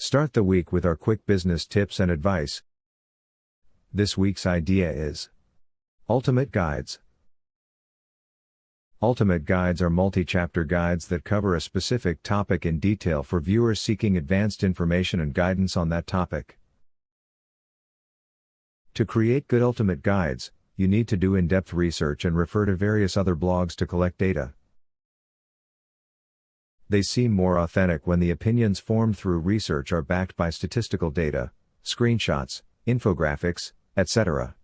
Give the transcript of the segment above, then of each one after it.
Start the week with our quick business tips and advice. This week's idea is Ultimate Guides. Ultimate Guides are multi-chapter guides that cover a specific topic in detail for viewers seeking advanced information and guidance on that topic. To create good Ultimate Guides, you need to do in-depth research and refer to various other blogs to collect data. They seem more authentic when the opinions formed through research are backed by statistical data, screenshots, infographics, etc.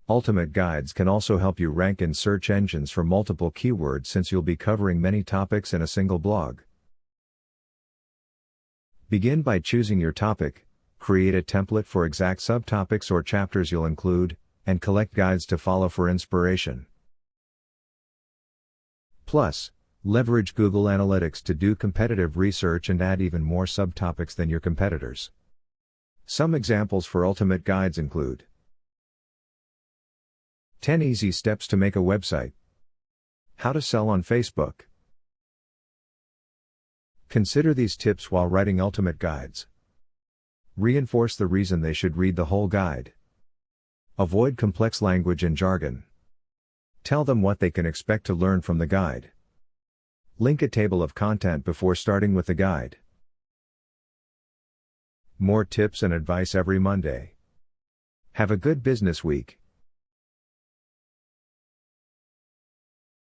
Ultimate Guides can also help you rank in search engines for multiple keywords since you'll be covering many topics in a single blog. Begin by choosing your topic, create a template for exact subtopics or chapters you'll include, and collect guides to follow for inspiration. Plus, leverage Google Analytics to do competitive research and add even more subtopics than your competitors. Some examples for Ultimate Guides include 10 Easy Steps to Make a Website. How to Sell on Facebook. Consider these tips while writing Ultimate Guides. Reinforce the reason they should read the whole guide. Avoid complex language and jargon. Tell them what they can expect to learn from the guide. Link a table of content before starting with the guide. More tips and advice every Monday. Have a good business week.